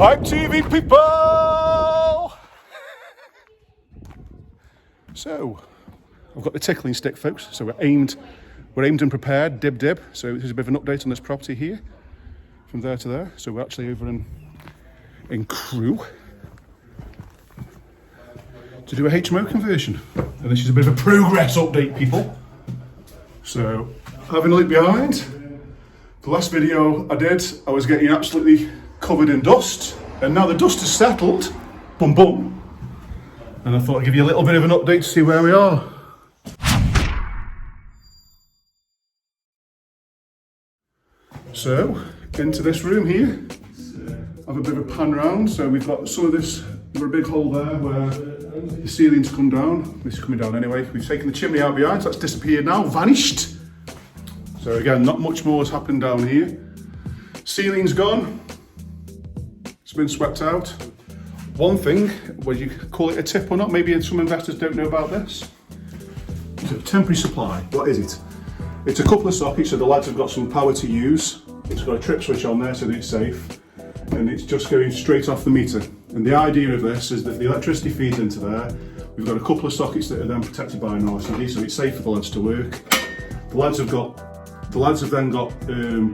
Hi TV people! So, I've got the tickling stick, folks. So we're aimed and prepared, dib. So this is a bit of an update on this property here, from there to there. So we're actually over in Crewe to do a HMO conversion. And this is a bit of a progress update, people. So, having a look behind, the last video I did, I was getting absolutely covered in dust, and now the dust has settled, boom boom, and I thought I'd give you a little bit of an update to see where we are. So, into this room here, I have a bit of a pan round. So we've got some of this, we've got a big hole there where the ceiling's come down. This is coming down anyway. We've taken the chimney out behind, so that's disappeared now, vanished. So again, not much more has happened down here. Ceiling's gone. It's been swept out. One thing, whether you call it a tip or not, maybe some investors don't know about this. It's a temporary supply. What is it? It's a couple of sockets, so the lads have got some power to use. It's got a trip switch on there so that it's safe. And it's just going straight off the meter. And the idea of this is that the electricity feeds into there. We've got a couple of sockets that are then protected by an RCD, so it's safe for the lads to work. The lads have then got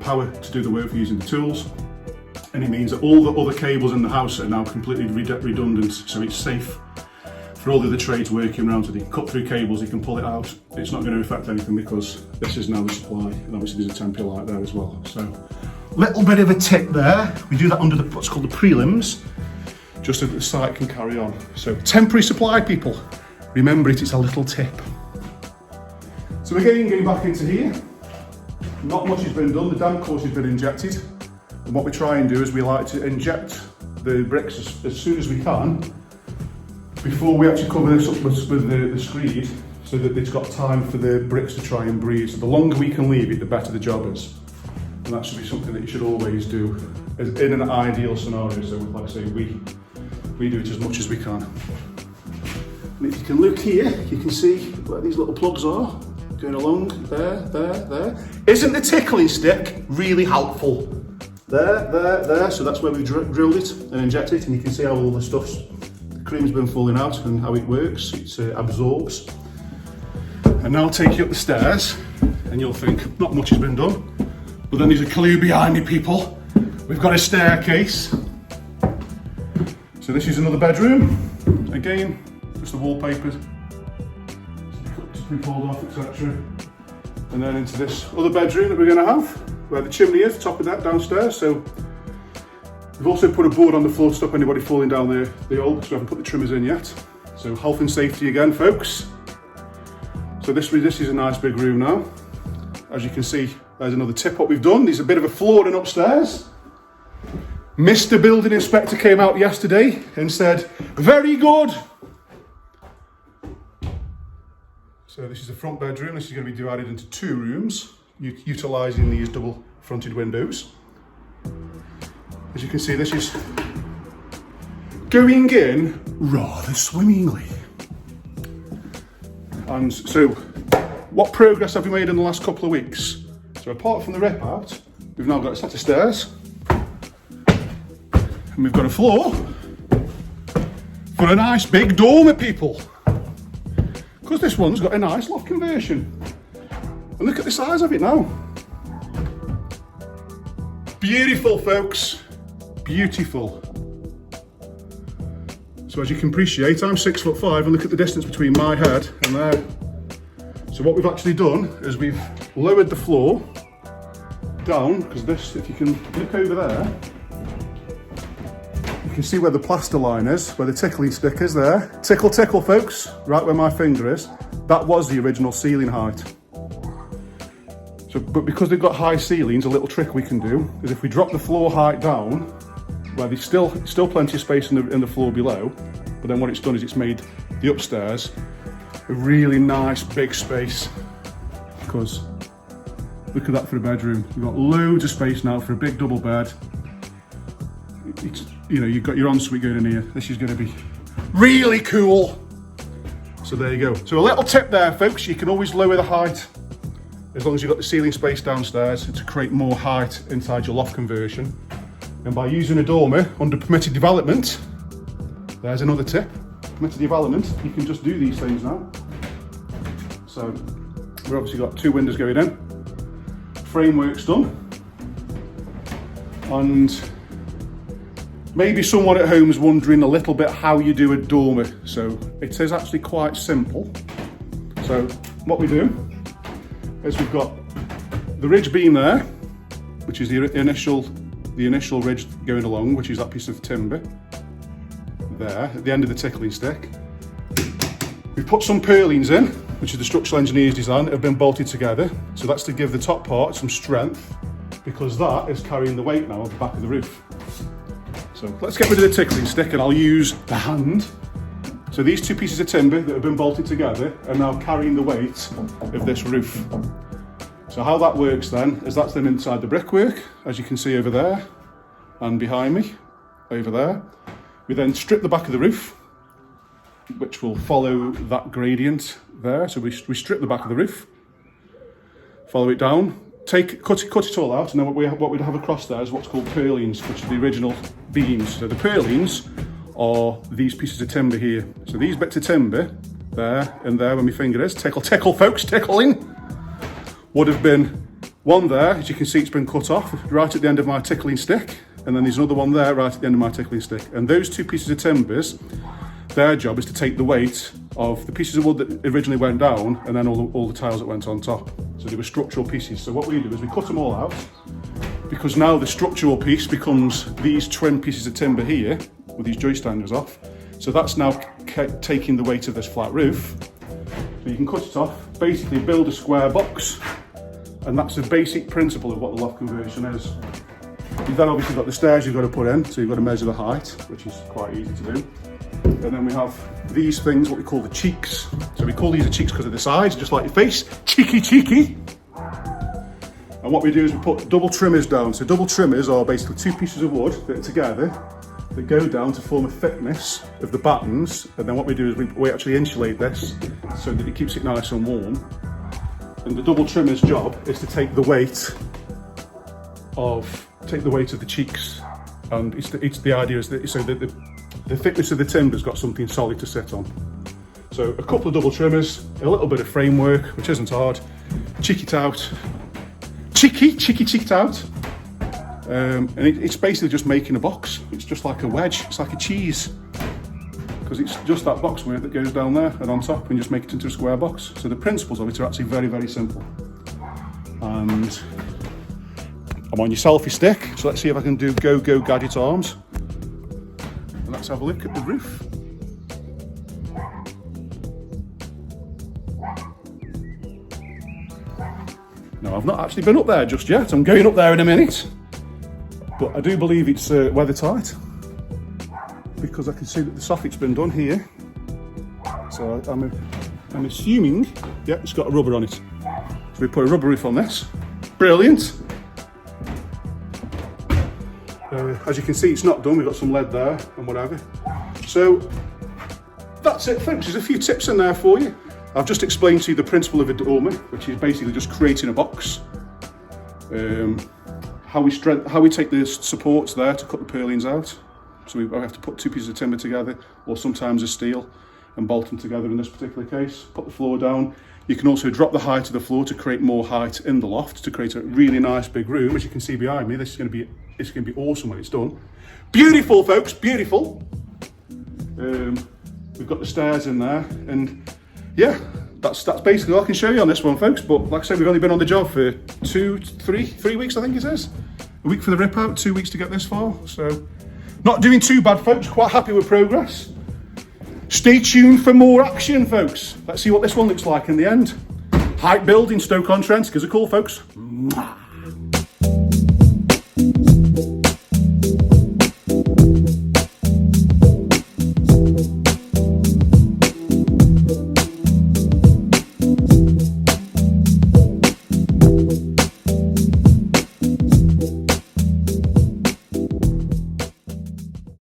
power to do the work for using the tools. And it means that all the other cables in the house are now completely redundant, so it's safe for all the other trades working around. So they can cut through cables, they can pull it out. It's not going to affect anything because this is now the supply, and obviously there's a temporary light there as well. So, little bit of a tip there. We do that under what's called the prelims, just so that the site can carry on. So, temporary supply, people. Remember it's a little tip. So again, getting back into here, not much has been done. The damp course has been injected. And what we try and do is we like to inject the bricks as soon as we can before we actually cover this up with the screed, so that it's got time for the bricks to try and breathe. So the longer we can leave it, the better the job is. And that should be something that you should always do in an ideal scenario. So like I say, we do it as much as we can. And if you can look here, you can see where these little plugs are, going along, there. Isn't the tickling stick really helpful? There. So that's where we drilled it and injected it, and you can see how all the the cream's been falling out and how it works. It absorbs. And now I'll take you up the stairs, and you'll think not much has been done. But then there's a clue behind me, people. We've got a staircase. So this is another bedroom. Again, just the wallpaper to be pulled off, etc. And then into this other bedroom that we're going to have, where the chimney is, top of that downstairs. So we've also put a board on the floor to stop anybody falling down the hole, because we haven't put the trimmers in yet. So health and safety again, folks. So this is a nice big room now. As you can see, there's another tip what we've done. There's a bit of a flooring upstairs. Mr. Building Inspector came out yesterday and said, very good. So this is the front bedroom. This is going to be divided into two rooms, utilising these double fronted windows. As you can see, this is going in rather swimmingly. And so, what progress have we made in the last couple of weeks? So apart from the rip out, we've now got a set of stairs, and we've got a floor for a nice big dormer, people. Because this one's got a nice loft conversion. And look at the size of it now. Beautiful, folks. Beautiful. So as you can appreciate, I'm 6'5", and look at the distance between my head and there. So what we've actually done is we've lowered the floor down, because this, if you can look over there, you can see where the plaster line is, where the tickling stick is there. Tickle, tickle, folks, right where my finger is. That was the original ceiling height. So, but because they've got high ceilings, a little trick we can do is if we drop the floor height down, where there's still plenty of space in the floor below, but then what it's done is it's made the upstairs a really nice big space. Because look at that for a bedroom. You've got loads of space now for a big double bed. It's, you know, you've got your ensuite going in here. This is going to be really cool. So there you go. So a little tip there, folks. You can always lower the height as long as you've got the ceiling space downstairs to create more height inside your loft conversion. And by using a dormer under permitted development, there's another tip. Permitted development, you can just do these things now. So we've obviously got 2 windows going in, framework's done, and maybe someone at home is wondering a little bit how you do a dormer. So it is actually quite simple. So what we do is we've got the ridge beam there, which is the initial ridge going along, which is that piece of timber there at the end of the tickling stick. We've put some purlins in, which is the structural engineer's design, that have been bolted together. So that's to give the top part some strength, because that is carrying the weight now of the back of the roof. So let's get rid of the tickling stick and I'll use the hand. So these 2 pieces of timber that have been bolted together are now carrying the weight of this roof. So how that works then is that's then inside the brickwork, as you can see over there and behind me, over there. We then strip the back of the roof, which will follow that gradient there. So we strip the back of the roof, follow it down, cut it all out, and then what we'd have across there is what's called purlins, which are the original beams. So the purlins are these pieces of timber here. So these bits of timber, there and there, where my finger is, tickle folks, tickling, would have been one there, as you can see it's been cut off, right at the end of my tickling stick, and then there's another one there, right at the end of my tickling stick. And those 2 pieces of timbers, their job is to take the weight of the pieces of wood that originally went down, and then all the tiles that went on top. So they were structural pieces. So what we do is we cut them all out, because now the structural piece becomes these twin pieces of timber here, with these joist hangers off. So that's now taking the weight of this flat roof. So you can cut it off, basically build a square box, and that's the basic principle of what the loft conversion is. You've then obviously got the stairs you've got to put in, so you've got to measure the height, which is quite easy to do. And then we have these things, what we call the cheeks. So we call these the cheeks because of the size, just like your face, cheeky. And what we do is we put double trimmers down. So double trimmers are basically 2 pieces of wood that are together, that go down to form a thickness of the battens. And then what we do is we actually insulate this so that it keeps it nice and warm. And the double trimmer's job is to take the weight of the cheeks. And it's the idea is that so that the thickness of the timber's got something solid to sit on. So a couple of double trimmers, a little bit of framework, which isn't hard, cheek it out. And it's basically just making a box. It's just like a wedge, it's like a cheese. Because it's just that box work that goes down there and on top, and just make it into a square box. So the principles of it are actually very, very simple. And I'm on your selfie stick, so let's see if I can do 𝗖𝗘𝗙𝗧𝗑𝗦𝗡 arms. And let's have a look at the roof. No, I've not actually been up there just yet. I'm going up there in a minute. But I do believe it's weather tight, because I can see that the soffit's been done here. So I'm assuming, yeah, it's got a rubber on it. So we put a rubber roof on this. Brilliant. As you can see, it's not done. We've got some lead there and whatever. So that's it, folks. There's a few tips in there for you. I've just explained to you the principle of a dormer, which is basically just creating a box. How we take the supports there to cut the purlins out. So we have to put 2 pieces of timber together, or sometimes a steel, and bolt them together in this particular case. Put the floor down. You can also drop the height of the floor to create more height in the loft, to create a really nice big room. As you can see behind me, it's going to be awesome when it's done. Beautiful, folks, beautiful. We've got the stairs in there, and yeah, that's basically all I can show you on this one, folks. But like I said, we've only been on the job for 3 weeks, I think it is. A week for the rip out, 2 weeks to get this far. So not doing too bad, folks. Quite happy with progress. Stay tuned for more action, folks. Let's see what this one looks like in the end. Height building, Stoke-on-Trent. Give us a call, folks. Mwah.